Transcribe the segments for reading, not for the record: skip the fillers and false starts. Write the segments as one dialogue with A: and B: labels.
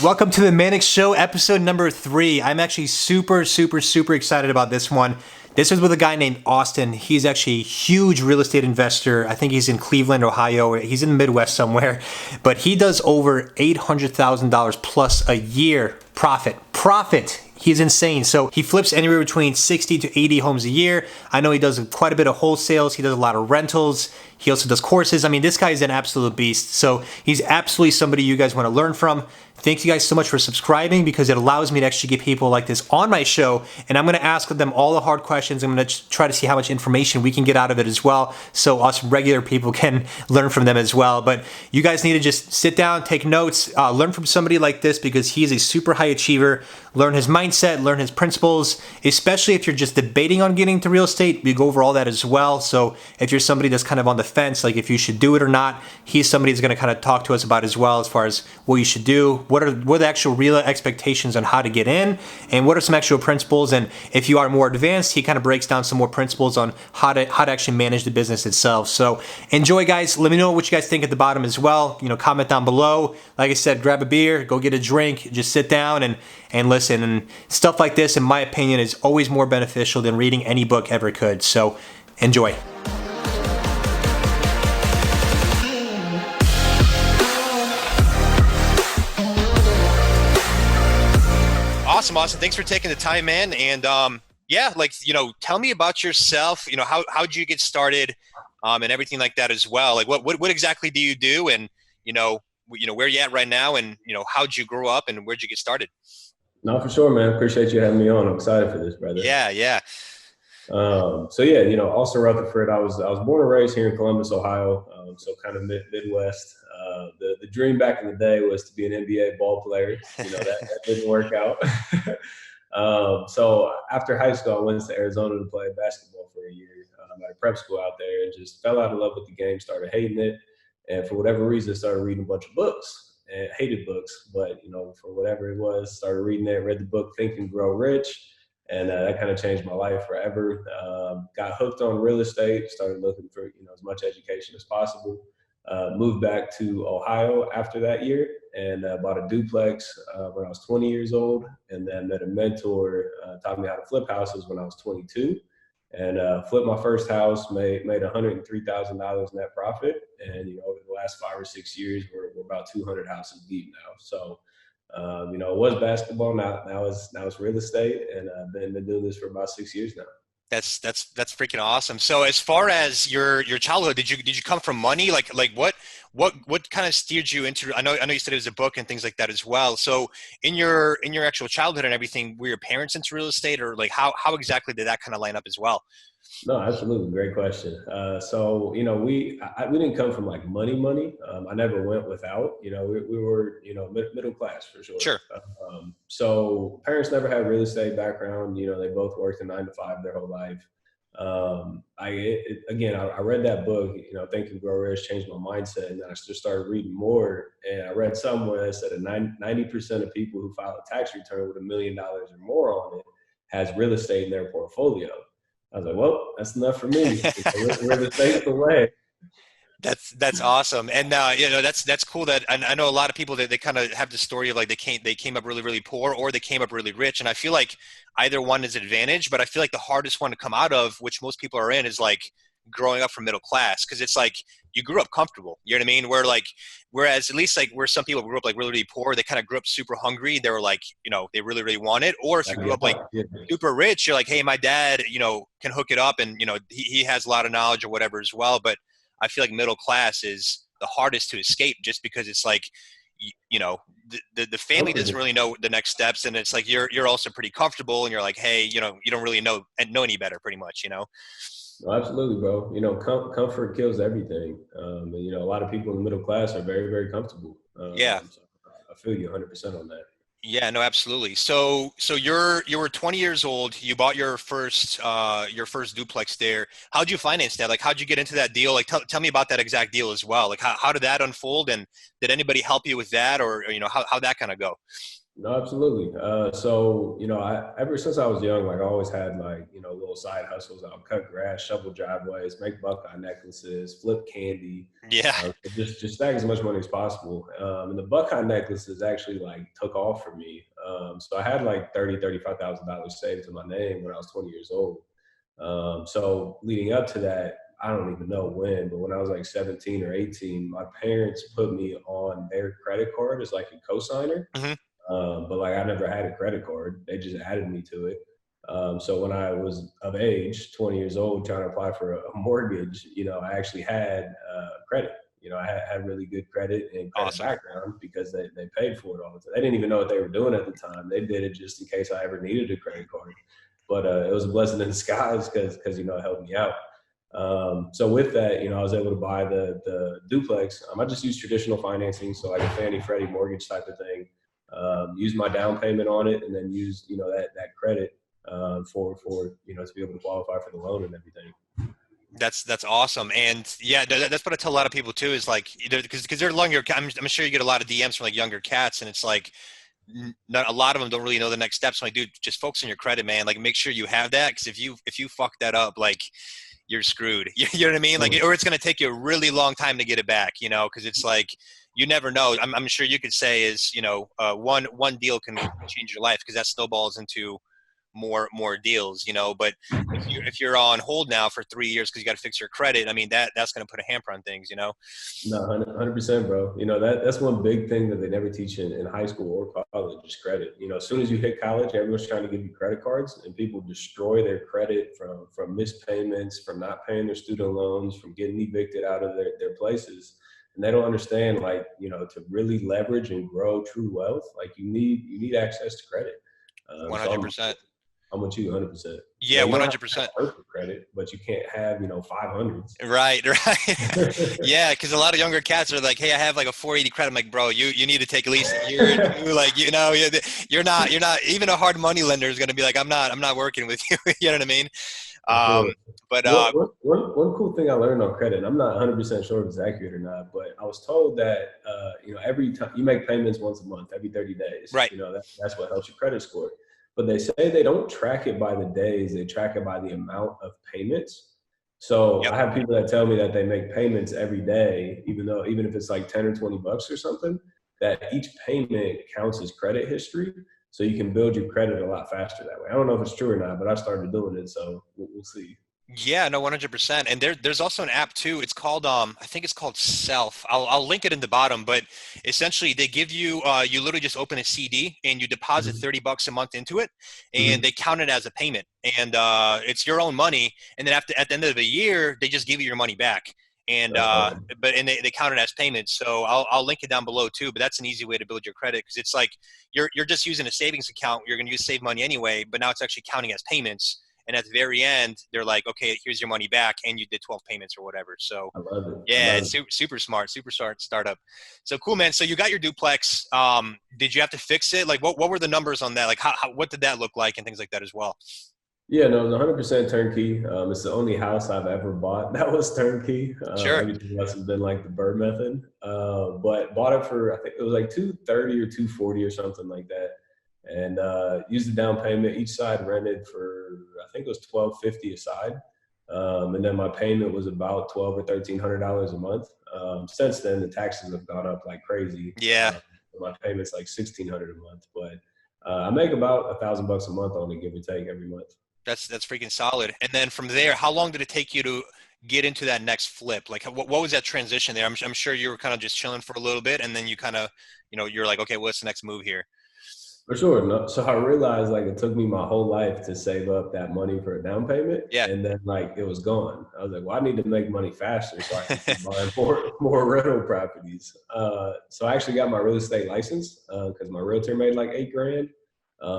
A: Welcome to the Mannix Show, episode number 3. I'm actually super excited about this one. This is with a guy named Austin. He's actually a huge real estate investor. I think he's in Cleveland, Ohio, or he's in the Midwest somewhere. But he does over $800,000 plus a year profit. He's insane. So he flips anywhere between 60 to 80 homes a year. I know he does quite a bit of wholesales. He does a lot of rentals. He also does courses. I mean, this guy is an absolute beast. So he's absolutely somebody you guys want to learn from. Thank you guys so much for subscribing because it allows me to actually get people like this on my show. And I'm going to ask them all the hard questions. I'm going to try to see how much information we can get out of it as well. So us regular people can learn from them as well. But you guys need to just sit down, take notes, learn from somebody like this because he's a super high achiever. Learn his mindset, learn his principles, especially if you're just debating on getting into real estate. We go over all that as well. So if you're somebody that's kind of on the fence, like if you should do it or not, he's somebody that's going to kind of talk to us about as well as far as what you should do, what are the actual real expectations on how to get in, and what are some actual principles. And if you are more advanced, he kind of breaks down some more principles on how to actually manage the business itself. So enjoy, guys. Let me know what you guys think at the bottom as well. Comment down below. Like I said, grab a beer, go get a drink, just sit down and listen. And stuff like this, in my opinion, is always more beneficial than reading any book ever could. So enjoy. Awesome, Austin. Thanks for taking the time, man. And tell me about yourself. How'd you get started, and everything like that as well. Like, what exactly do you do, and where you at right now, and how'd you grow up, and where'd you get started?
B: No, for sure, man. Appreciate you having me on. I'm excited for this, brother.
A: Yeah.
B: Austin Rutherford. I was born and raised here in Columbus, Ohio. So kind of Midwest. The dream back in the day was to be an NBA ball player. That didn't work out. So after high school, I went to Arizona to play basketball for a year at a prep school out there, and just fell out of love with the game. Started hating it, and for whatever reason, started reading a bunch of books. And hated books, but for whatever it was, started reading it, read the book Think and Grow Rich, and that kind of changed my life forever. Got hooked on real estate, started looking for as much education as possible. Moved back to Ohio after that year and bought a duplex when I was 20 years old, and then met a mentor, taught me how to flip houses when I was 22. And flipped my first house, made $103,000 net profit. And, over the last 5 or 6 years, we're about 200 houses deep now. So, it was basketball. Now it's real estate. And I've been doing this for about 6 years now.
A: That's freaking awesome. So as far as your childhood, did you come from money? Like what kind of steered you into, I know you said it was a book and things like that as well. So in your actual childhood and everything, were your parents into real estate, or like how exactly did that kind of line up as well?
B: No, absolutely. Great question. We didn't come from like money. I never went without, we were, middle class for sure.
A: Sure.
B: So parents never had real estate background. They both worked a 9 to 5 their whole life. I read that book, Think and Grow Rich, changed my mindset. And then I just started reading more. And I read somewhere that said 90% of people who file a tax return with $1 million or more on it has real estate in their portfolio. I was like, well, that's enough for me. Real estate's the way.
A: That's awesome. And that's cool that I know a lot of people that they kind of have the story of like they came up really poor, or they came up really rich. And I feel like either one is an advantage, but I feel like the hardest one to come out of, which most people are in, is like growing up from middle class, because it's like you grew up comfortable. You know what I mean? Whereas at least like where some people grew up like really poor, they kind of grew up super hungry. They were like, they really want it. Or if you grew up like super rich, you're like, hey, my dad, can hook it up, and he has a lot of knowledge or whatever as well. But I feel like middle class is the hardest to escape, just because it's like, the family doesn't really know the next steps, and it's like you're also pretty comfortable, and you're like, hey, you don't really know any better, pretty much,
B: Oh, absolutely, bro. Comfort kills everything. And, a lot of people in the middle class are very, very comfortable.
A: Yeah.
B: So I feel you 100% on that.
A: Yeah, no, absolutely. So you were 20 years old. You bought your first duplex there. How'd you finance that? Like, how'd you get into that deal? Like, tell me about that exact deal as well. Like, how did that unfold? And did anybody help you with that, or how'd that kind of go?
B: No, absolutely. So, ever since I was young, like I always had like, little side hustles. I'll cut grass, shovel driveways, make buckeye necklaces, flip candy,
A: Yeah.
B: just stack as much money as possible. And the buckeye necklaces actually like took off for me. So I had like $35,000 saved to my name when I was 20 years old. So leading up to that, I don't even know when, but when I was like 17 or 18, my parents put me on their credit card as like a cosigner.
A: Hmm.
B: But like I never had a credit card. They just added me to it. So when I was of age, 20 years old, trying to apply for a mortgage, I actually had credit. I had really good credit and credit
A: Awesome.
B: background because they paid for it all the time. They didn't even know what they were doing at the time. They did it just in case I ever needed a credit card. But it was a blessing in disguise because it helped me out. So with that, I was able to buy the duplex. I just used traditional financing, so like a Fannie Freddie mortgage type of thing. Use my down payment on it, and then use that credit for to be able to qualify for the loan and everything.
A: That's awesome. And yeah, that's what I tell a lot of people too, is like, either because they're younger. I'm sure you get a lot of DMs from like younger cats, and it's like, not a lot of them don't really know the next steps. I'm like, dude, just focus on your credit, man. Like, make sure you have that, because if you fuck that up, like, you're screwed. You know what I mean? Like,
B: Mm.
A: or it's going to take you a really long time to get it back, because it's like, you never know. I'm sure you could say is, one deal can change your life, because that snowballs into more deals, but if you're on hold now for 3 years because you got to fix your credit, I mean, that's going to put a hamper on things.
B: No, 100%, bro. That's one big thing that they never teach in high school or college is credit. As soon as you hit college, everyone's trying to give you credit cards, and people destroy their credit from missed payments, from not paying their student loans, from getting evicted out of their places. And they don't understand, like, to really leverage and grow true wealth, like you need access to credit. So I'm
A: 100%.
B: I'm with you 100%.
A: Yeah,
B: You don't have to have
A: 100%.
B: perfect credit, but you can't have 500s.
A: Right, right. Yeah, because a lot of younger cats are like, "Hey, I have like a 480 credit." I'm like, "Bro, you need to take at least a year or two. Like, you're not even a hard money lender is going to be like, I'm not working with you." You know what I mean?
B: For
A: Um,
B: sure.
A: but
B: One cool thing I learned on credit, and I'm not 100% sure if it's accurate or not, but I was told that every time you make payments once a month, every 30 days,
A: right,
B: that's what helps your credit score. But they say they don't track it by the days; they track it by the amount of payments. So
A: yep,
B: I have people that tell me that they make payments every day, even if it's like 10 or 20 bucks or something, that each payment counts as credit history. So you can build your credit a lot faster that way. I don't know if it's true or not, but I started doing it, so we'll see.
A: yeah, no, 100%. And there's also an app too. It's called I think it's called Self. I'll link it in the bottom, but essentially they give you you literally just open a CD and you deposit
B: Mhm.
A: $30 a month into it, and
B: Mhm.
A: they count it as a payment. And it's your own money. And then at the end of the year, they just give you your money back. And
B: That's awesome.
A: they count it as payments. So I'll link it down below too. But that's an easy way to build your credit, because it's like you're just using a savings account. You're going to use save money anyway, but now it's actually counting as payments, and at the very end they're like, okay, here's your money back, and you did 12 payments or whatever. So
B: I love it. I
A: yeah,
B: love
A: it's
B: it.
A: super smart startup. So cool, man. So you got your duplex. Did you have to fix it? Like, what were the numbers on that? Like, what did that look like, and things like that as well?
B: Yeah, no, it was 100% turnkey. It's the only house I've ever bought that was turnkey.
A: Sure.
B: Everything else has been like the Bird method. But bought it for, I think it was like 230 or 240 or something like that, and used the down payment. Each side rented for, I think it was 1250 a side, and then my payment was about 12 or $1,300 a month. Since then, the taxes have gone up like crazy.
A: Yeah,
B: My payment's like 1,600 a month, but I make about $1,000 a month on it, give or take, every month.
A: that's freaking solid. And then from there, how long did it take you to get into that next flip? Like, what was that transition there? I'm sure you were kind of just chilling for a little bit, and then you kind of, you're like, okay, what's the next move here?
B: For sure. No, so I realized like it took me my whole life to save up that money for a down payment,
A: Yeah.
B: and then like it was gone. I was like, well, I need to make money faster so I can keep buying more rental properties. So I actually got my real estate license because my realtor made like 8 grand.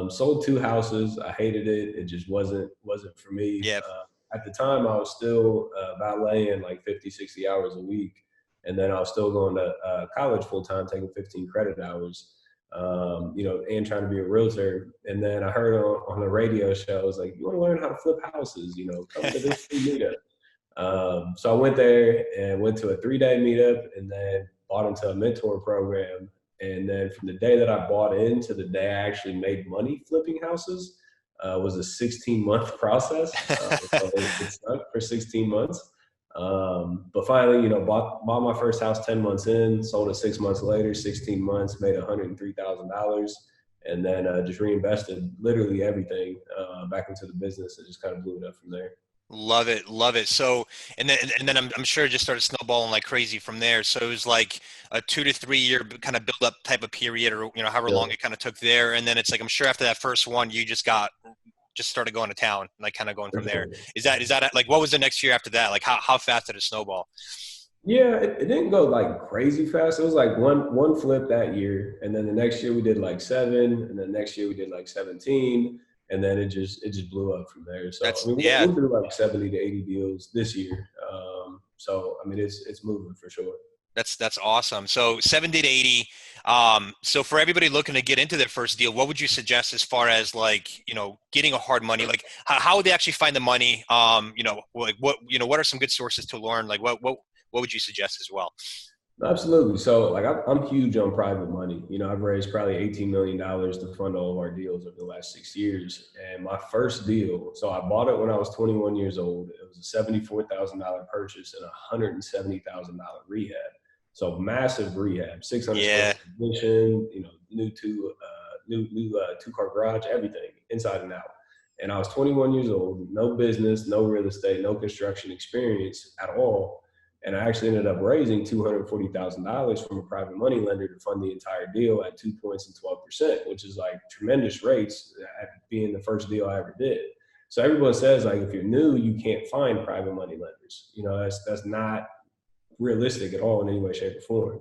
B: Sold 2 houses. I hated it. It just wasn't for me.
A: Yeah.
B: At the time, I was still valeting like 50, 60 hours a week, and then I was still going to college full time, taking 15 credit hours, and trying to be a realtor. And then I heard on a radio show, I was like, you want to learn how to flip houses, come to this free meetup. So I went there and went to a 3-day meetup, and then bought into a mentor program. And then from the day that I bought in to the day I actually made money flipping houses was a 16-month process. So it stuck for 16 months. But finally, bought my first house 10 months in, sold it 6 months later, 16 months, made $103,000, and then just reinvested literally everything back into the business and just kind of blew it up from there.
A: Love it, love it. So, and then I'm sure it just started snowballing like crazy from there. So it was like a 2 to 3 year kind of build up type of period, or however
B: Yeah,
A: long it kind of took there. And then it's like I'm sure after that first one, you just started going to town, like kind of going
B: for
A: from there.
B: sure.
A: Is that like what was the next year after that? Like how fast did it snowball?
B: Yeah, it didn't go like crazy fast. It was like one flip that year, and then the next year we did like seven, and then next year we did like 17, and then it just blew up from there. So I
A: That's
B: mean,
A: yeah,
B: we'll do like 70 to 80 deals this year. So I mean, it's moving for sure.
A: that's awesome. So 70 to 80. So for everybody looking to get into their first deal, what would you suggest as far as like, getting a hard money? Like how would they actually find the money? Like what are some good sources to learn? Like what would you suggest as well?
B: Absolutely. So, like, I'm huge on private money. I've raised probably $18 million to fund all of our deals over the last 6 years. And my first deal, so I bought it when I was 21 years old. It was a $74,000 purchase and a $170,000 rehab. So massive rehab, 600 square
A: Yeah.
B: foot addition. New 2-car garage, everything inside and out. And I was 21 years old, no business, no real estate, no construction experience at all, and I actually ended up raising $240,000 from a private money lender to fund the entire deal at 2 points and 12%, which is like tremendous rates at being the first deal I ever did. So everyone says like if you're new, you can't find private money lenders. That's not realistic at all in any way, shape, or form.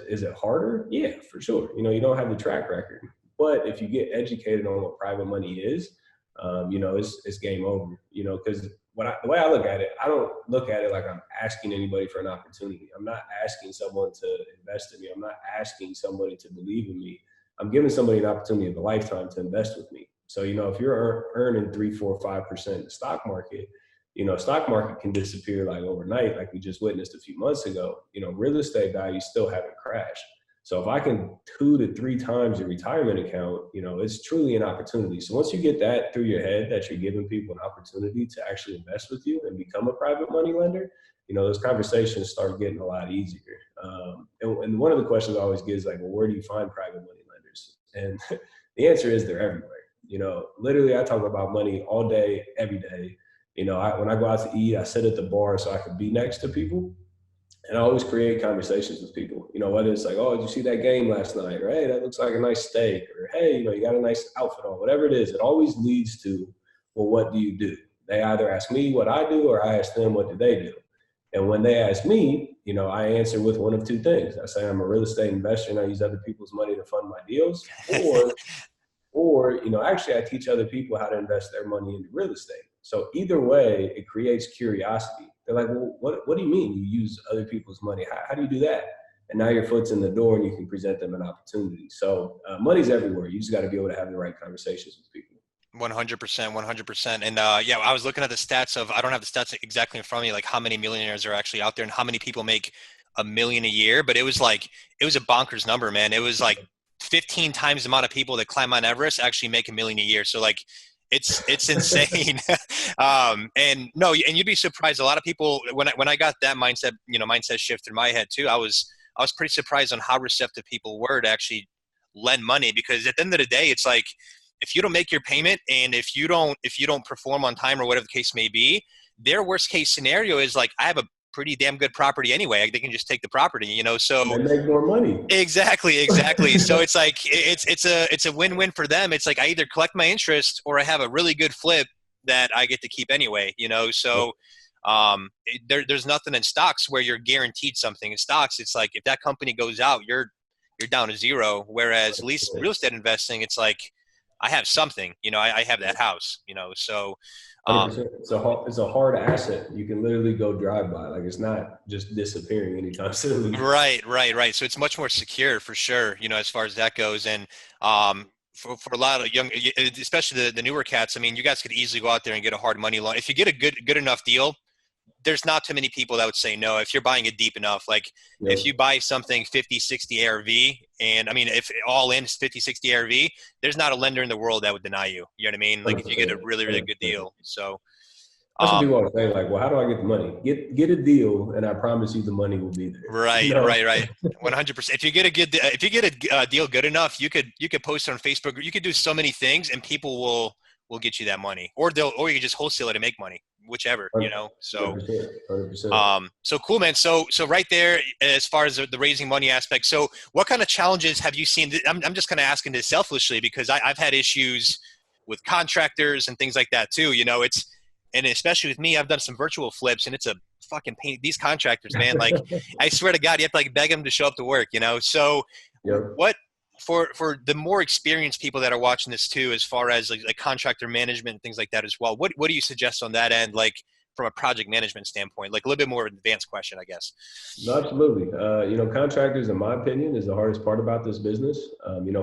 B: Is it harder? Yeah, for sure. You don't have the track record, but if you get educated on what private money is, it's game over. Because the way I look at it, I don't look at it like I'm asking anybody for an opportunity. I'm not asking someone to invest in me. I'm not asking somebody to believe in me. I'm giving somebody an opportunity of a lifetime to invest with me. So if you're earning 3, 4, 5% in the stock market, stock market can disappear like overnight, like we just witnessed a few months ago. Real estate values still haven't crashed. So if I can 2 to 3 times your retirement account, it's truly an opportunity. So once you get that through your head that you're giving people an opportunity to actually invest with you and become a private money lender, those conversations start getting a lot easier. And one of the questions I always get is like, well, where do you find private money lenders? And the answer is they're everywhere. Literally, I talk about money all day, every day. When I go out to eat, I sit at the bar so I can be next to people. And I always create conversations with people, whether it's like, oh, did you see that game last night? Or, hey, that looks like a nice steak. Or, hey, you got a nice outfit on. Whatever it is, it always leads to, well, what do you do? They either ask me what I do or I ask them what do they do. And when they ask me, I answer with one of two things. I say I'm a real estate investor and I use other people's money to fund my deals. Or actually I teach other people how to invest their money into real estate. So either way, it creates curiosity. They're like, well, what do you mean you use other people's money? How do you do that? And now your foot's in the door and you can present them an opportunity. So money's everywhere. You just got to be able to have the right conversations with people.
A: 100%, 100%. And yeah, I was looking at the stats I don't have the stats exactly in front of me, like how many millionaires are actually out there and how many people make a million a year. But it was a bonkers number, man. It was like 15 times the amount of people that climb Mount Everest actually make a million a year. So like, it's insane. And no, and you'd be surprised. A lot of people, when I got that mindset shift in my head too, I was pretty surprised on how receptive people were to actually lend money, because at the end of the day, it's like, if you don't make your payment and if you don't perform on time or whatever the case may be, their worst case scenario is like, I have a pretty damn good property anyway. They can just take the property. So
B: They make more money.
A: exactly. So it's like, it's a win-win for them. It's like, I either collect my interest or I have a really good flip that I get to keep anyway. So there's nothing in stocks where you're guaranteed something. In stocks, it's like, if that company goes out, you're down to zero. Whereas at least real estate investing, it's like, I have something, I have that house. So
B: 100%. It's a hard asset. You can literally go drive by. Like it's not just disappearing anytime soon.
A: right. So it's much more secure for sure, as far as that goes. And for a lot of young, especially the newer cats, I mean, you guys could easily go out there and get a hard money loan. If you get a good enough deal, there's not too many people that would say no if you're buying it deep enough. Like if you
B: Yep.
A: buy something 50, 60 ARV, and I mean, if all in is 50, 60 ARV, there's not a lender in the world that would deny you. You know what I mean? Like if you get
B: 100%.
A: a really, really good
B: 100%.
A: deal. So,
B: That's what
A: um,
B: people always say, like, well, how do I get the money? Get a deal, and I promise you the money will be there. You
A: right,
B: know?
A: right, right. 100%. If you get a good, if you get a deal good enough, you could post it on Facebook. You could do so many things, and people will get you that money, or you can just wholesale it and make money, whichever, you know. So
B: 100%. 100%.
A: so cool, man. So right there, as far as the raising money aspect. So what kind of challenges have you seen? I'm just kind of asking this selfishly because I've had issues with contractors and things like that too. You know, and especially with me, I've done some virtual flips and it's a fucking pain. These contractors, man, like I swear to God, you have to like beg them to show up to work, you know? So
B: Yep.
A: what, for the more experienced people that are watching this too, as far as like contractor management and things like that as well, what do you suggest on that end? Like, from a project management standpoint, like a little bit more advanced question, I guess.
B: No, absolutely. Contractors, in my opinion, is the hardest part about this business.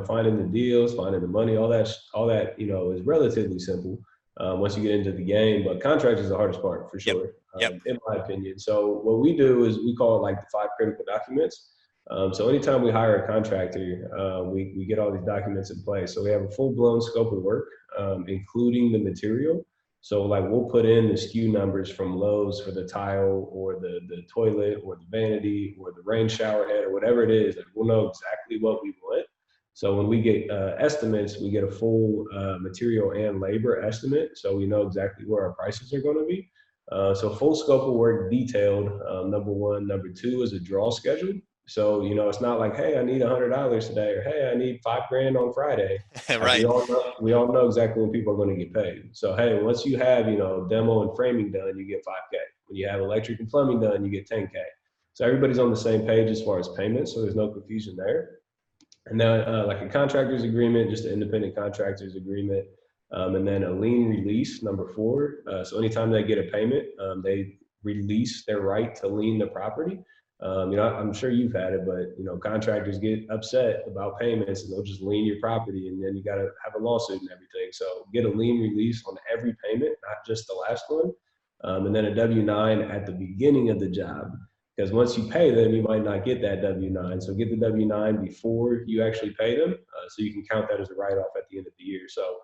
B: Finding the deals, finding the money, all that, is relatively simple once you get into the game. But contractors is the hardest part for
A: Yep.
B: sure,
A: Yep.
B: in my opinion. So what we do is we call it like the five critical documents. So anytime we hire a contractor, we get all these documents in place. So we have a full blown scope of work, including the material. So like we'll put in the SKU numbers from Lowe's for the tile or the toilet or the vanity or the rain shower head or whatever it is. Like we'll know exactly what we want. So when we get estimates, we get a full material and labor estimate. So we know exactly where our prices are going to be. So full scope of work detailed, number one. Number two is a draw schedule. So, it's not like, hey, I need $100 today, or hey, I need $5,000 on Friday. Like
A: Right.
B: we all know exactly when people are going to get paid. So hey, once you have demo and framing done, you get 5K. When you have electric and plumbing done, you get 10K. So everybody's on the same page as far as payments, so there's no confusion there. And then like a contractor's agreement, just an independent contractor's agreement, and then a lien release, number four. So anytime they get a payment, they release their right to lien the property. I'm sure you've had it, but contractors get upset about payments and they'll just lien your property, and then you got to have a lawsuit and everything. So get a lien release on every payment, not just the last one, and then a W-9 at the beginning of the job. Because once you pay them, you might not get that W-9. So get the W-9 before you actually pay them, so you can count that as a write-off at the end of the year. So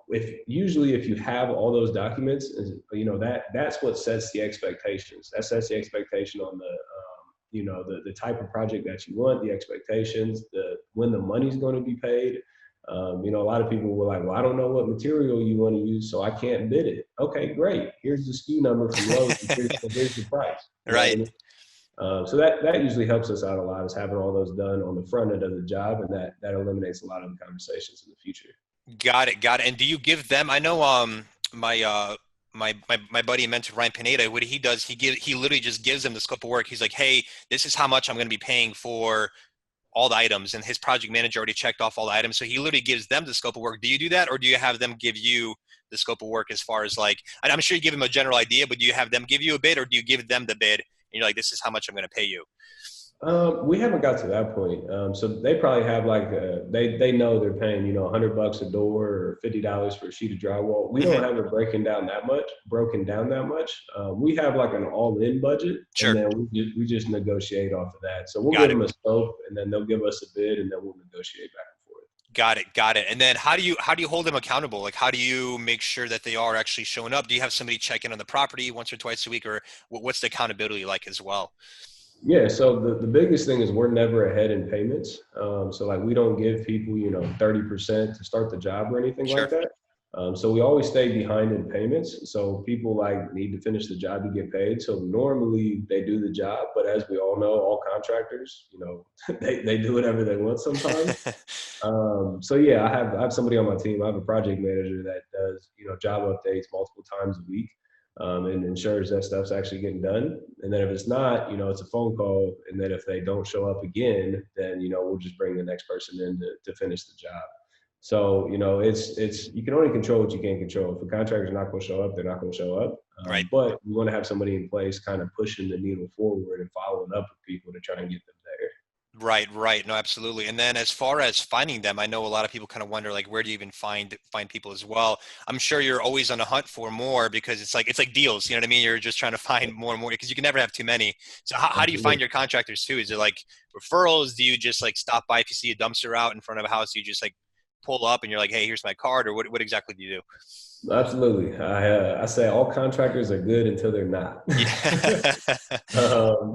B: if you have all those documents, that's what sets the expectations. That sets the expectation on the type of project that you want, the expectations, when the money's going to be paid. A lot of people were like, well, I don't know what material you want to use, so I can't bid it. Okay, great. Here's the SKU number from Lowe's, and here's the price. You know what I
A: Right.
B: mean? So that usually helps us out a lot, is having all those done on the front end of the job, and that eliminates a lot of the conversations in the future.
A: Got it. Got it. And do you give them? I know my my buddy and mentor Ryan Pineda, what he does, he literally just gives them the scope of work. He's like, hey, this is how much I'm going to be paying for all the items, and his project manager already checked off all the items, so he literally gives them the scope of work. Do you do that, or do you have them give you the scope of work as far as like? And I'm sure you give them a general idea, but do you have them give you a bid, or do you give them the bid and you're like, this is how much I'm going to pay you?
B: We haven't got to that point. So they probably have like they know they're paying $100 a door or $50 for a sheet of drywall. We don't
A: Mhm.
B: have it broken down that much. We have like an all-in budget, and
A: Sure.
B: then we just negotiate off of that. So we'll give
A: Got it.
B: them a scope, and then they'll give us a bid, and then we'll negotiate back and forth.
A: Got it. Got it. And then how do you hold them accountable? Like, how do you make sure that they are actually showing up? Do you have somebody check in on the property once or twice a week, or what's the accountability like as well?
B: Yeah, so the biggest thing is we're never ahead in payments. So like we don't give people, 30% to start the job or anything
A: Sure.
B: like that. So we always stay behind in payments. So people like need to finish the job to get paid. So normally they do the job, but as we all know, all contractors, they do whatever they want sometimes. So yeah, I have somebody on my team. I have a project manager that does, job updates multiple times a week, and ensures that stuff's actually getting done. And then if it's not, it's a phone call. And then if they don't show up again, then, we'll just bring the next person in to finish the job. So, it's, you can only control what you can't control. If a contractor's not going to show up, they're not going to show up.
A: Right.
B: But you want to have somebody in place kind of pushing the needle forward and following up with people to try and get them there.
A: Right, right. No, absolutely. And then as far as finding them, I know a lot of people kind of wonder like where do you even find people as well. I'm sure you're always on the hunt for more because it's like deals, you know what I mean? You're just trying to find more and more because you can never have too many. So how do you find
B: Absolutely.
A: your contractors too? Is it like referrals? Do you just like stop by if you see a dumpster out in front of a house, you just like pull up and you're like, "Hey, here's my card," or what exactly do you do?
B: Absolutely. I say all contractors are good until they're not.
A: Yeah.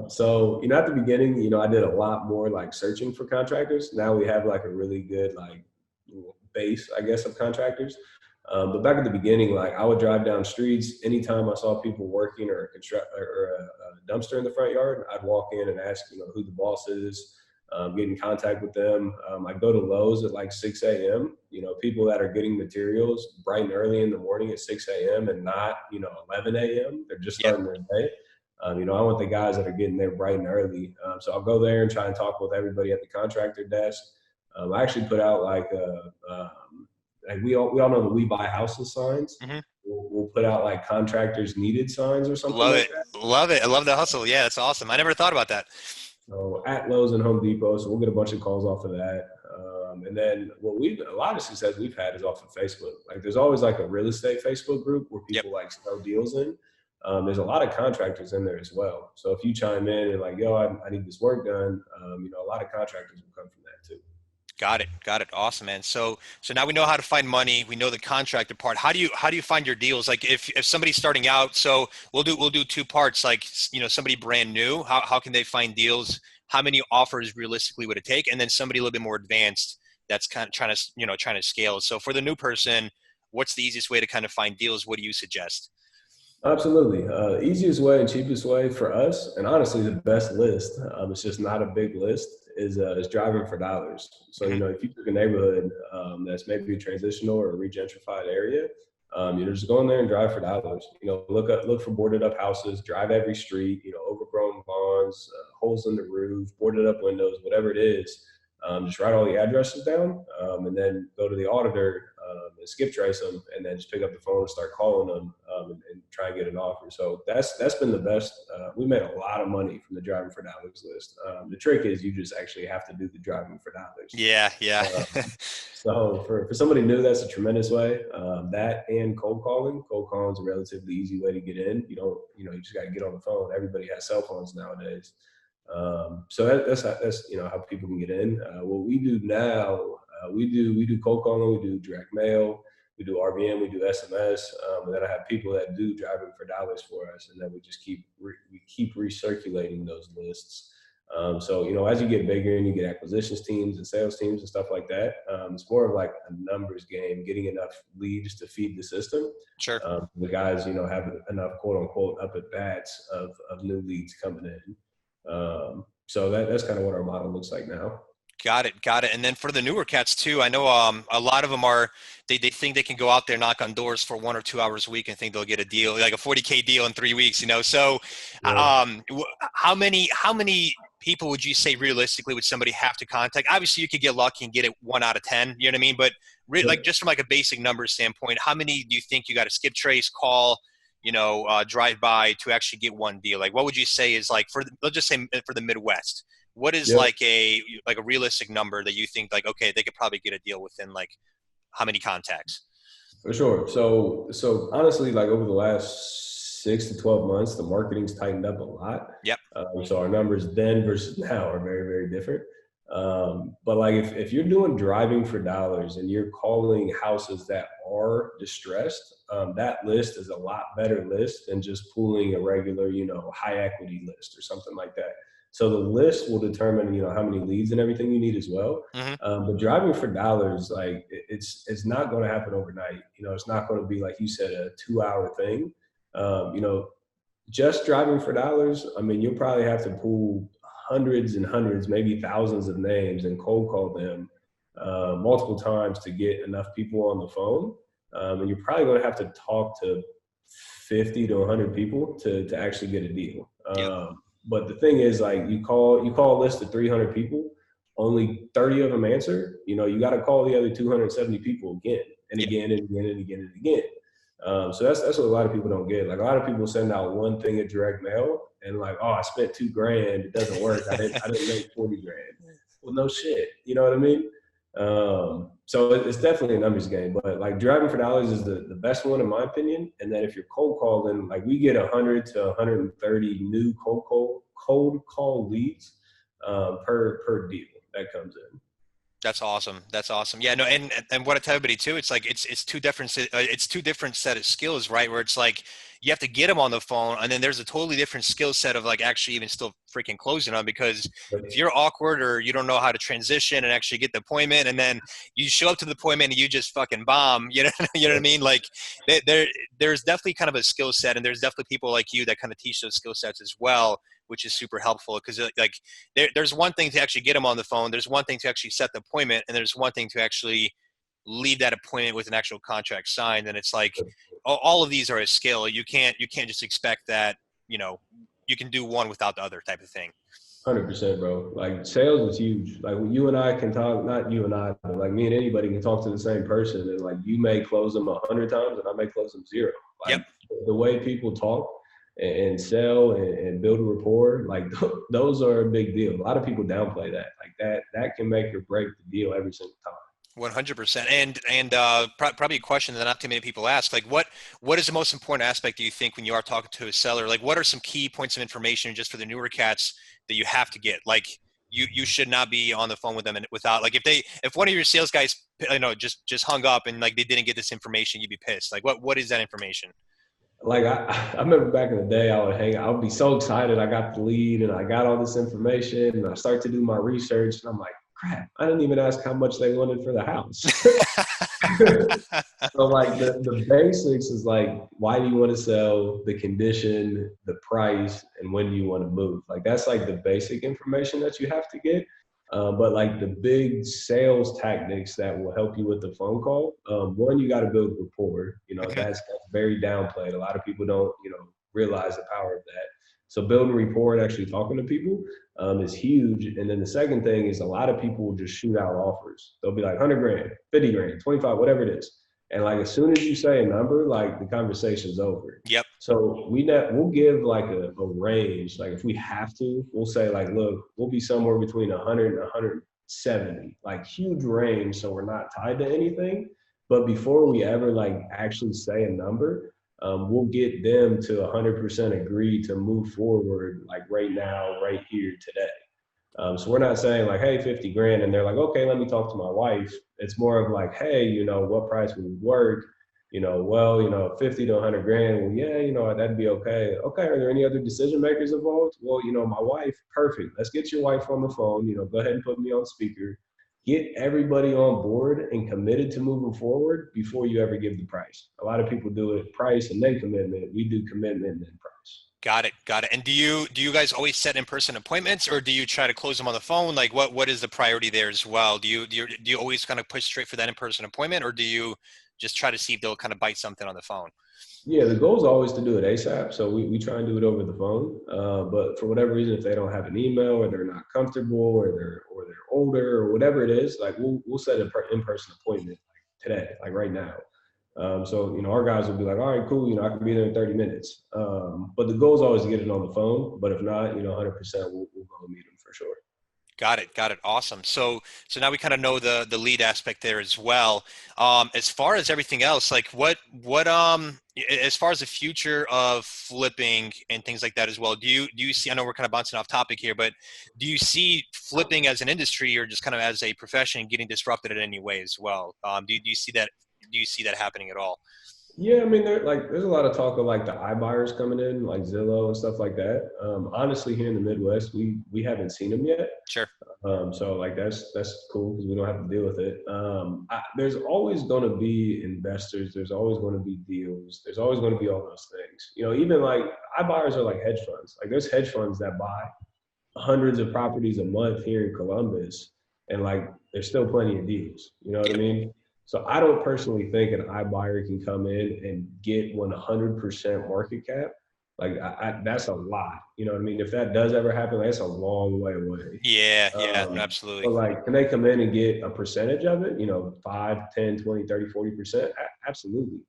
B: So, at the beginning, I did a lot more like searching for contractors. Now we have like a really good like base, I guess, of contractors. But back at the beginning, like I would drive down streets anytime I saw people working or a dumpster in the front yard. I'd walk in and ask, who the boss is, get in contact with them. I go to Lowe's at like 6 a.m. People that are getting materials bright and early in the morning at 6 a.m. and not 11 a.m. They're just
A: Yep.
B: starting their day. I want the guys that are getting there bright and early. So I'll go there and try and talk with everybody at the contractor desk. I actually put out like we all know the "We Buy Houses" signs.
A: Hmm.
B: We'll put out like contractors needed signs or something
A: Love
B: like
A: it.
B: that.
A: Love it. I love the hustle. Yeah, that's awesome. I never thought about that.
B: So at Lowe's and Home Depot, so we'll get a bunch of calls off of that. And then a lot of success we've had is off of Facebook. Like there's always like a real estate Facebook group where
A: Yep.
B: people like sell deals in. There's a lot of contractors in there as well. So if you chime in and like, yo, I need this work done, a lot of contractors will come from that too.
A: Got it. Got it. Awesome, man. So now we know how to find money. We know the contractor part. How do you find your deals? Like if somebody's starting out, so we'll do two parts. Like somebody brand new, how can they find deals? How many offers realistically would it take? And then somebody a little bit more advanced that's kind of trying to scale. So for the new person, what's the easiest way to kind of find deals? What do you suggest?
B: Absolutely. Easiest way and cheapest way for us, and honestly, the best list, it's just not a big list, is driving for dollars. So,
A: Hmm.
B: if you took a neighborhood that's maybe a transitional or a regentrified area, just go in there and drive for dollars. Look for boarded up houses, drive every street, overgrown lawns, holes in the roof, boarded up windows, whatever it is. Just write all the addresses down, and then go to the auditor and skip trace them, and then just pick up the phone and start calling them and try and get an offer. So that's been the best. We made a lot of money from the driving for dollars list. The trick is you just actually have to do the driving for dollars.
A: Yeah, yeah.
B: So for somebody new, that's a tremendous way. That and cold calling. Cold calling is a relatively easy way to get in. You just got to get on the phone. Everybody has cell phones nowadays. So that's how people can get in. What we do now, we do cold calling, we do direct mail, we do RVM, we do SMS, and then I have people that do driving for dollars for us, and then we just keep recirculating those lists. So as you get bigger and you get acquisitions teams and sales teams and stuff like that, it's more of like a numbers game, getting enough leads to feed the system.
A: Sure.
B: The guys have enough quote unquote up at bats of new leads coming in. So that's kind of what our model looks like now.
A: Got it, got it. And then for the newer cats too, I know a lot of them they think they can go out there, knock on doors for 1 or 2 hours a week and think they'll get a deal, like a 40K deal in 3 weeks. So
B: Yeah.
A: how many people would you say realistically would somebody have to contact? Obviously, you could get lucky and get it 1 out of 10. You know what I mean? But like
B: Yep.
A: just from like a basic numbers standpoint, how many do you think you got to skip trace, call, drive by to actually get one deal? Like, what would you say is like let's just say for the Midwest? What is
B: Yep.
A: like a realistic number that you think like okay they could probably get a deal within like how many contacts?
B: For sure. So honestly, like over the last 6 to 12 months, the marketing's tightened up a lot.
A: Yep.
B: So our numbers then versus now are very, very different. But like if you're doing driving for dollars and you're calling houses that are distressed, that list is a lot better list than just pulling a regular, high equity list or something like that. So the list will determine, how many leads and everything you need as well.
A: Hmm.
B: But driving for dollars, like it's not going to happen overnight. It's not going to be like you said, a 2 hour thing. Um, you know, just driving for dollars, I mean, you'll probably have to pull hundreds and hundreds, maybe thousands of names and cold call them multiple times to get enough people on the phone. And you're probably going to have to talk to 50 to 100 people to actually get a deal.
A: Yep.
B: But the thing is, like, you call a list of 300 people, only 30 of them answer. You got to call the other 270 people again and
A: Yep.
B: again and again and again and again. So that's what a lot of people don't get. Like a lot of people send out one thing at direct mail and like, oh, I spent $2,000, it doesn't work. I didn't make 40 grand. Well, no shit. You know what I mean? So it's definitely a numbers game, but like driving for dollars is the best one in my opinion. And then if you're cold calling, like we get 100 to 130 new cold call leads per deal that comes in.
A: That's awesome. That's awesome. Yeah, no, and what I tell everybody too, it's like it's two different it's two different set of skills, right? Where it's like you have to get them on the phone, and then there's a totally different skill set of like actually even still freaking closing them. Because if you're awkward or you don't know how to transition and actually get the appointment, and then you show up to the appointment and you just fucking bomb, you know what I mean? Like there's definitely kind of a skill set, and there's definitely people like you that kind of teach those skill sets as well, which is super helpful because like there's one thing to actually get them on the phone. There's one thing to actually set the appointment, and there's one thing to actually leave that appointment with an actual contract signed. And it's like all of these are a skill. You can't just expect that you can do one without the other type of thing.
B: 100%, bro. Like sales is huge. Like when you and I can talk, not you and I, but like me and anybody can talk to the same person, and like you may close them 100 times, and I may close them zero.
A: Yep.
B: Like the way people talk and sell and build a rapport, like those are a big deal. A lot of people downplay that. Like that can make or break the deal every single time.
A: 100%. And probably a question that not too many people ask. Like, what is the most important aspect do you think when you are talking to a seller? Like, what are some key points of information just for the newer cats that you have to get? Like, you should not be on the phone with them and without like if one of your sales guys just hung up and like they didn't get this information, you'd be pissed. Like, what is that information?
B: Like I remember back in the day, I would be so excited. I got the lead and I got all this information and I start to do my research and I'm like, crap, I didn't even ask how much they wanted for the house. So like the basics is like, why do you want to sell, the condition, the price, and when do you want to move? Like that's like the basic information that you have to get. But like the big sales tactics that will help you with the phone call, one, you got to build rapport.
A: Okay.
B: That's very downplayed. A lot of people don't, realize the power of that. So building rapport and actually talking to people is huge. And then the second thing is a lot of people will just shoot out offers. They'll be like 100 grand, 50 grand, 25, whatever it is. And like as soon as you say a number, like the conversation's over.
A: Yep.
B: So we'll give like a range. Like if we have to, we'll say like, look, we'll be somewhere between 100 and 170, like huge range. So we're not tied to anything. But before we ever like actually say a number, we'll get them to 100% agree to move forward, like right now, right here, today. So we're not saying like, hey, 50 grand, and they're like, okay, let me talk to my wife. It's more of like, hey, what price would work? 50 to 100 grand. Well, yeah, that'd be okay. Okay, are there any other decision makers involved? Well, my wife, perfect. Let's get your wife on the phone. Go ahead and put me on speaker. Get everybody on board and committed to moving forward before you ever give the price. A lot of people do it price and then commitment. We do commitment and then price.
A: Got it. Got it. And do you guys always set in-person appointments, or do you try to close them on the phone? Like, what is the priority there as well? Do you always kind of push straight for that in-person appointment, or do you just try to see if they'll kind of bite something on the phone?
B: Yeah, the goal is always to do it ASAP. So we try and do it over the phone. But for whatever reason, if they don't have an email or they're not comfortable or they're older or whatever it is, like we'll set an in-person appointment like today, like right now. So our guys will be like, all right, cool. I can be there in 30 minutes. But the goal is always to get it on the phone. But if not, 100%, we'll go meet them for sure.
A: Got it. Got it. Awesome. So now we kind of know the lead aspect there as well. As far as everything else, like as far as the future of flipping and things like that as well, do you see, I know we're kind of bouncing off topic here, but do you see flipping as an industry or just kind of as a profession getting disrupted in any way as well? Do you see that happening at all?
B: Yeah, I mean, there's a lot of talk of like the iBuyers coming in, like Zillow and stuff like that. Honestly, here in the Midwest, we haven't seen them yet.
A: Sure.
B: So like that's cool because we don't have to deal with it. There's always going to be investors. There's always going to be deals. There's always going to be all those things. Even like iBuyers are like hedge funds. Like there's hedge funds that buy hundreds of properties a month here in Columbus, and like there's still plenty of deals. You know what I mean? So I don't personally think an iBuyer can come in and get 100% market cap. Like that's a lot. You know what I mean? If that does ever happen, that's a long way away.
A: Yeah. Yeah. Absolutely.
B: But like, can they come in and get a percentage of it? 5, 10, 20, 30, 40%? Absolutely.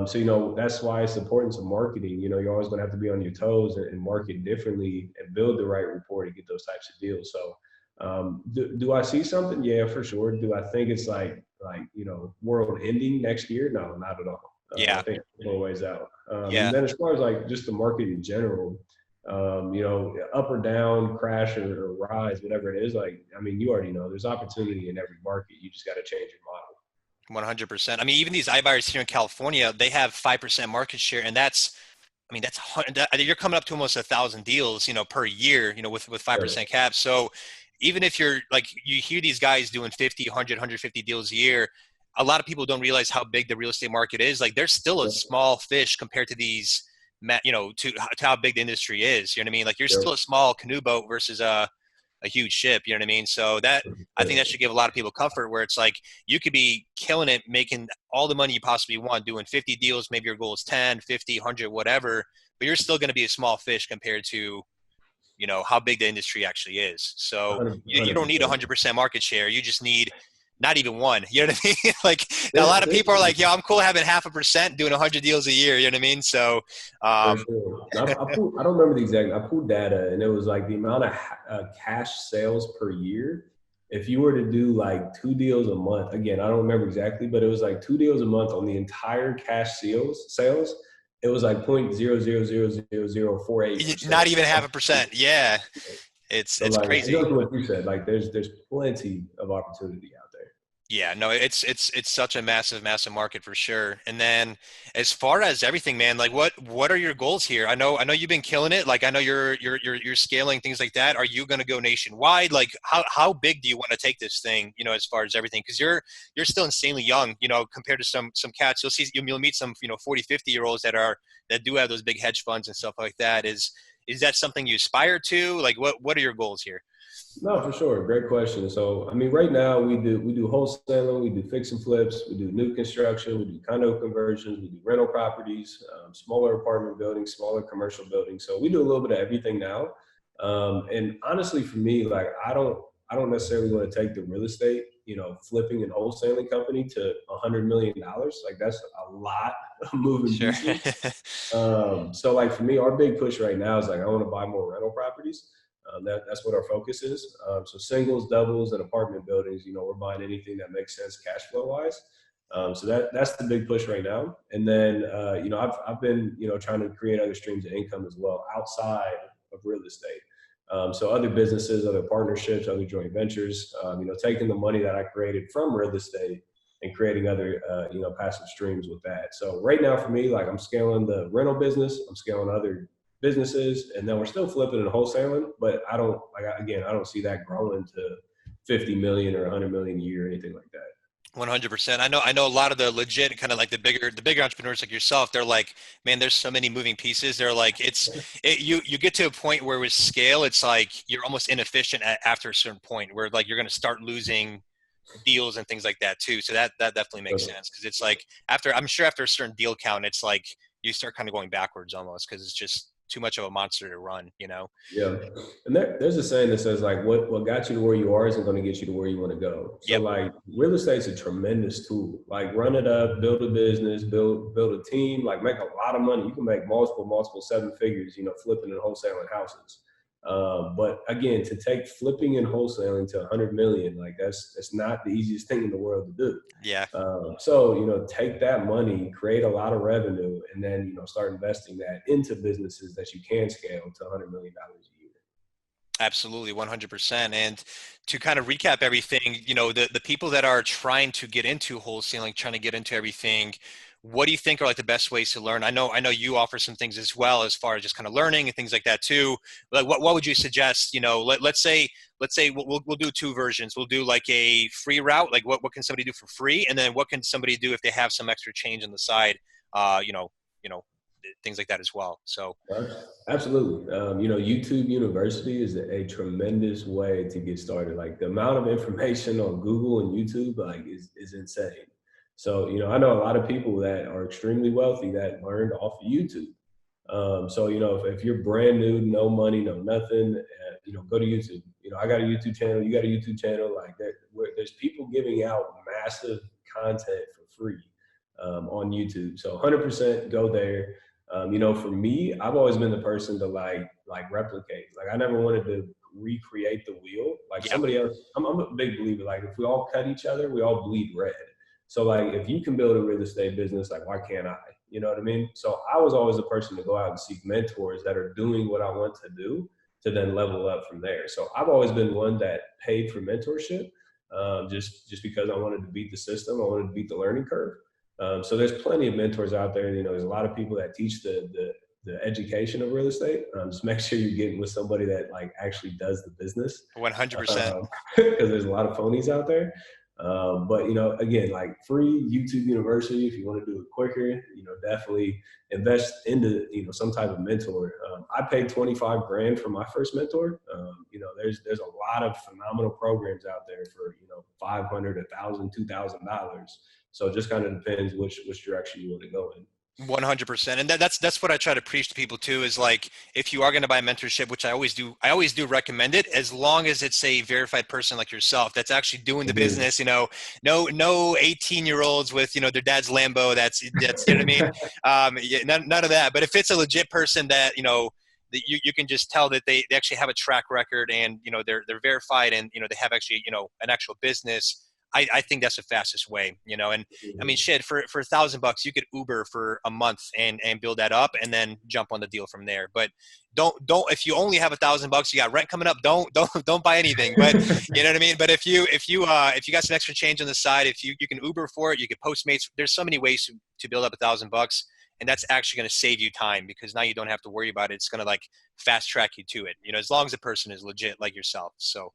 B: So, that's why it's important to marketing. You're always going to have to be on your toes and market differently and build the right rapport to get those types of deals. So Do I see something? Yeah, for sure. Do I think it's world ending next year? No, not at all. I
A: Yeah.
B: think it's a little ways out. And
A: Yeah.
B: then as far as like just the market in general, up or down, crash or rise, whatever it is, like I mean, you already know there's opportunity in every market. You just got to change your model.
A: 100%. I mean, even these iBuyers here in California, they have 5% market share, and that's, I mean, you're coming up to almost 1,000 deals, per year, with
B: Yeah,
A: 5% caps. So even if you're like, you hear these guys doing 50, 100, 150 deals a year, a lot of people don't realize how big the real estate market is. Like, there's still a
B: yeah,
A: small fish compared to these, to how big the industry is. You know what I mean? Like, you're
B: yeah.
A: still a small canoe boat versus a huge ship. You know what I mean? So that, I think that should give a lot of people comfort, where it's like you could be killing it, making all the money you possibly want, doing 50 deals. Maybe your goal is 10, 50, 100, whatever, but you're still going to be a small fish compared to, how big the industry actually is. So you don't need
B: 100%.
A: 100% market share. You just need not even one. You know what I mean? Like, a lot of
B: This
A: people are like, "Yo, I'm cool having 0.5% doing 100 deals a year." You know what I mean? So,
B: For
A: um,
B: sure. I don't remember the exact. I pulled data, and it was like the amount of cash sales per year. If you were to do like 2 deals a month, again, I don't remember exactly, but it was like 2 deals a month on the entire cash sales. It was like 0.000048%.
A: not even 0.5%. Yeah, it's
B: So
A: it's
B: like it
A: crazy.
B: goes to what you said. Like there's plenty of opportunity out there.
A: Yeah, no, it's such a massive, massive market for sure. And then as far as everything, man, like what are your goals here? I know you've been killing it. Like, I know you're scaling things like that. Are you going to go nationwide? Like, how big do you want to take this thing, as far as everything? Because you're still insanely young, compared to some cats. You'll meet some, 40, 50-year-olds that do have those big hedge funds and stuff like that. Is that something you aspire to? Like, what are your goals here?
B: No, for sure. Great question. So, I mean, right now we do wholesaling, we do fix and flips, we do new construction, we do condo conversions, we do rental properties, smaller apartment buildings, smaller commercial buildings. So we do a little bit of everything now. And honestly, for me, like I don't necessarily want to take the real estate, flipping and wholesaling company to $100 million. Like that's a lot of moving
A: Sure.
B: pieces. So like for me, our big push right now is like I want to buy more rental properties. That's what our focus is. So singles, doubles, and apartment buildings. We're buying anything that makes sense cash flow wise. So that's the big push right now. And then I've been trying to create other streams of income as well outside of real estate. So other businesses, other partnerships, other joint ventures. Taking the money that I created from real estate and creating other passive streams with that. So right now for me, like I'm scaling the rental business, I'm scaling other businesses, and then we're still flipping and wholesaling. But I don't see that growing to 50 million or 100 million a year or anything like that.
A: 100%. I know a lot of the legit kind of like the bigger entrepreneurs like yourself. They're like, man, there's so many moving pieces. They're like, you get to a point where with scale, it's like you're almost inefficient after a certain point where like you're going to start losing deals and things like that too. So that definitely makes sense, because it's like I'm sure after a certain deal count, it's like you start kind of going backwards almost, because it's just too much of a monster to run.
B: Yeah. And there's a saying that says like what got you to where you are isn't going to get you to where you want to go. So
A: Yep.
B: like real estate's a tremendous tool. Like run it up, build a business, build a team, like make a lot of money. You can make multiple seven figures, flipping and wholesaling houses. But again, to take flipping and wholesaling to 100 million, like that's not the easiest thing in the world to do.
A: Yeah.
B: So, take that money, create a lot of revenue, and then, start investing that into businesses that you can scale to $100 million a year.
A: Absolutely, 100%. And to kind of recap everything, the people that are trying to get into wholesaling, trying to get into everything, what do you think are like the best ways to learn? I know you offer some things as well, as far as just kind of learning and things like that too. Like, what would you suggest? Let's say we'll do two versions. We'll do like a free route, like what can somebody do for free, and then what can somebody do if they have some extra change on the side, you know, things like that as well. So
B: Absolutely. YouTube University is a tremendous way to get started. Like the amount of information on Google and YouTube, like is insane. So, I know a lot of people that are extremely wealthy that learned off of YouTube. So, if you're brand new, no money, no nothing, go to YouTube. I got a YouTube channel. You got a YouTube channel. Like there's people giving out massive content for free on YouTube. So 100% go there. For me, I've always been the person to like replicate. Like I never wanted to recreate the wheel. Like
A: Yep.
B: somebody else, I'm a big believer. Like if we all cut each other, we all bleed red. So like if you can build a real estate business, like why can't I? You know what I mean? So I was always the person to go out and seek mentors that are doing what I want to do to then level up from there. So I've always been one that paid for mentorship, just because I wanted to beat the system. I wanted to beat the learning curve. So there's plenty of mentors out there. You know, there's a lot of people that teach the education of real estate. Just make sure you're getting with somebody that like actually does the business,
A: 100%.
B: because there's a lot of phonies out there. But you know, again, like free YouTube University, if you want to do it quicker, you know, definitely invest into, you know, some type of mentor. I paid 25 grand for my first mentor. You know, there's a lot of phenomenal programs out there for, you know, 500, 1,000, $2,000. So it just kind of depends which direction you want to go in.
A: 100%. And that's what I try to preach to people too, is like, if you are going to buy mentorship, which I always do recommend it, as long as it's a verified person like yourself that's actually doing the business. You know, no 18-year-olds with, you know, their dad's Lambo. That's you know what I mean. Yeah, none of that. But if it's a legit person that, you know, that you can just tell that they actually have a track record, and, you know, they're verified, and, you know, they have actually, you know, an actual business. I think that's the fastest way, you know. And I mean, shit, for $1,000, you could Uber for a month and build that up, and then jump on the deal from there. But don't, if you only have $1,000, you got rent coming up, don't buy anything. But you know what I mean? But if you got some extra change on the side, if you can Uber for it, you can Postmates. There's so many ways to build up $1,000, and that's actually going to save you time, because now you don't have to worry about it. It's going to like fast track you to it, you know, as long as the person is legit like yourself. So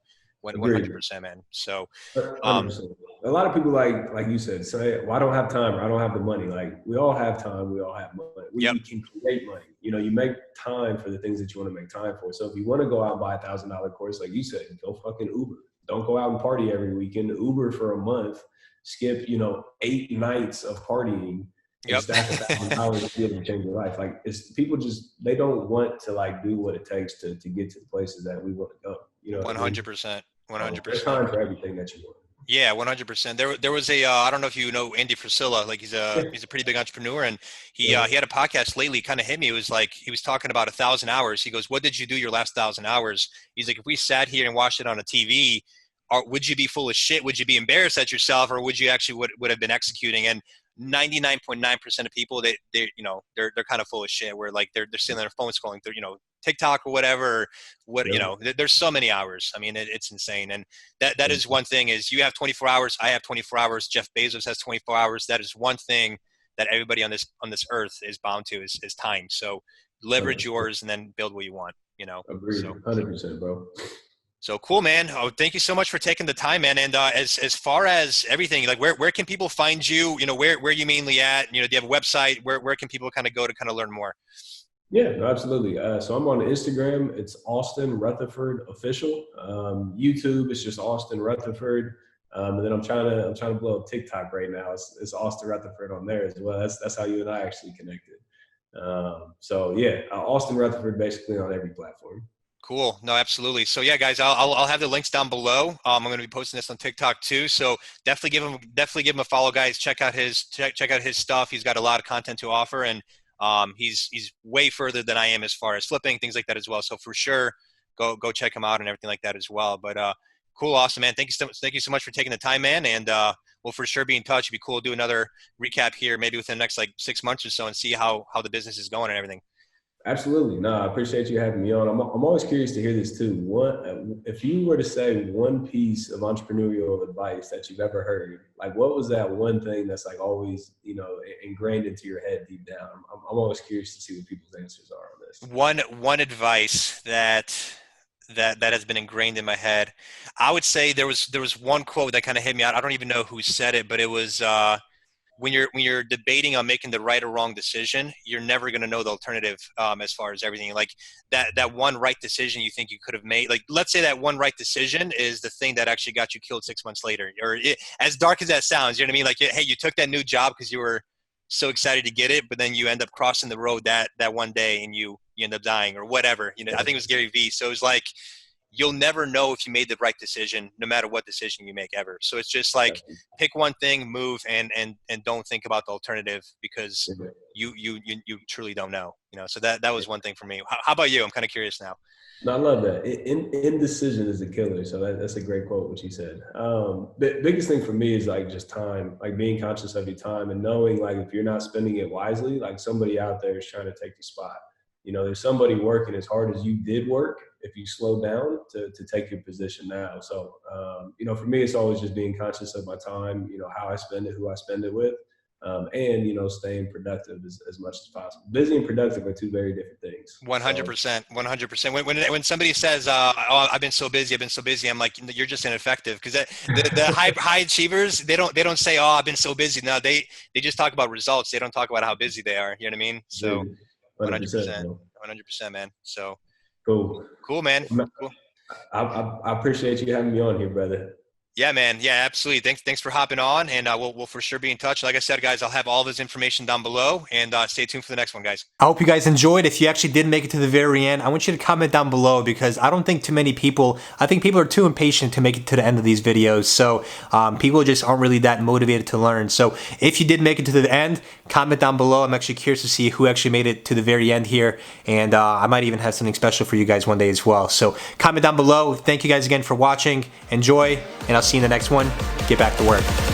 A: 100%, man. So
B: 100%. A lot of people, like you said, say, well, I don't have time, or I don't have the money. Like, we all have time, we all have money.
A: Yep.
B: We can create money. You know, you make time for the things that you want to make time for. So if you want to go out and buy $1,000 course, like you said, go fucking Uber. Don't go out and party every weekend. Uber for a month. Skip, you know, 8 nights of partying. And
A: Yep.
B: stack $1,000 to be able to change your life. Like, it's people they don't want to like do what it takes to get to the places that we want to go. You know,
A: 100%.
B: There's
A: 100%.
B: time for everything that you want.
A: Yeah, 100%. There was a I don't know if you know Andy Frisella. Like, he's a pretty big entrepreneur, and he had a podcast lately. Kind of hit me. It was like, he was talking about 1,000 hours. He goes, "What did you do your last 1,000 hours?" He's like, "If we sat here and watched it on a TV, would you be full of shit? Would you be embarrassed at yourself, or would you actually would have been executing?" And 99.9% of people, they you know, they're kind of full of shit, where like they're sitting on their phone scrolling through, you know, TikTok or whatever, you know, there's so many hours. I mean, it's insane. And that is one thing, is you have 24 hours. I have 24 hours. Jeff Bezos has 24 hours. That is one thing that everybody on this earth is bound to, is time. So leverage yours, and then build what you want, you know.
B: Agreed.
A: So
B: 100%, bro.
A: So cool, man. Oh, thank you so much for taking the time, man. And as far as everything, like, where can people find you? You know, where you mainly at? You know, do you have a website? Where can people kind of go to kind of learn more?
B: Yeah, no, absolutely. So I'm on Instagram. It's Austin Rutherford Official. YouTube, it's just Austin Rutherford. And then I'm trying to blow up TikTok right now. It's Austin Rutherford on there as well. That's how you and I actually connected. So yeah, Austin Rutherford basically on every platform.
A: Cool. No, absolutely. So yeah, guys, I'll have the links down below. I'm going to be posting this on TikTok too. So definitely give him a follow, guys. Check out his stuff. He's got a lot of content to offer, and he's way further than I am as far as flipping, things like that as well. So for sure, go check him out and everything like that as well. But cool, awesome, man. Thank you so much for taking the time, man. And we'll for sure be in touch. It'd be cool to do another recap here, maybe within the next like 6 months or so, and see how the business is going and everything.
B: Absolutely. No, I appreciate you having me on. I'm always curious to hear this too. If you were to say one piece of entrepreneurial advice that you've ever heard, like, what was that one thing that's like always, you know, ingrained into your head deep down? I'm always curious to see what people's answers are on this.
A: One advice that has been ingrained in my head, I would say there was one quote that kind of hit me out. I don't even know who said it, but it was, when you're debating on making the right or wrong decision, you're never going to know the alternative, as far as everything. Like that one right decision you think you could have made. Like, let's say that one right decision is the thing that actually got you killed 6 months later. Or as dark as that sounds, you know what I mean? Like, hey, you took that new job because you were so excited to get it, but then you end up crossing the road that one day, and you end up dying or whatever. You know, I think it was Gary Vee. So it was like, you'll never know if you made the right decision, no matter what decision you make ever. So it's just like, pick one thing, move, and don't think about the alternative, because you truly don't know. So that was one thing for me. How about you? I'm kind of curious now.
B: No, I love that. Indecision is a killer. So that's a great quote, what you said. The biggest thing for me is like just time, like being conscious of your time and knowing like if you're not spending it wisely, like somebody out there is trying to take your spot. There's somebody working as hard as you did work if you slow down to take your position now. So, for me, it's always just being conscious of my time, how I spend it, who I spend it with. And staying productive as much as possible. Busy and productive are two very different things.
A: 100%, 100%. When somebody says, "Oh, I've been so busy," I'm like, "You're just ineffective." Because the high achievers, they don't say, "Oh, I've been so busy." No, they just talk about results. They don't talk about how busy they are. You know what I mean? So, 100%, 100%, man. So cool, man. Cool.
B: I appreciate you having me on here, brother.
A: Yeah, man. Yeah, absolutely. Thanks for hopping on, and we'll for sure be in touch. Like I said, guys, I'll have all this information down below, and stay tuned for the next one, guys. I hope you guys enjoyed. If you actually did make it to the very end, I want you to comment down below, because I don't think too many people, I think people are too impatient to make it to the end of these videos. So people just aren't really that motivated to learn. So if you did make it to the end, comment down below. I'm actually curious to see who actually made it to the very end here, and I might even have something special for you guys one day as well. So comment down below. Thank you guys again for watching. Enjoy, and I'll see you in the next one. Get back to work.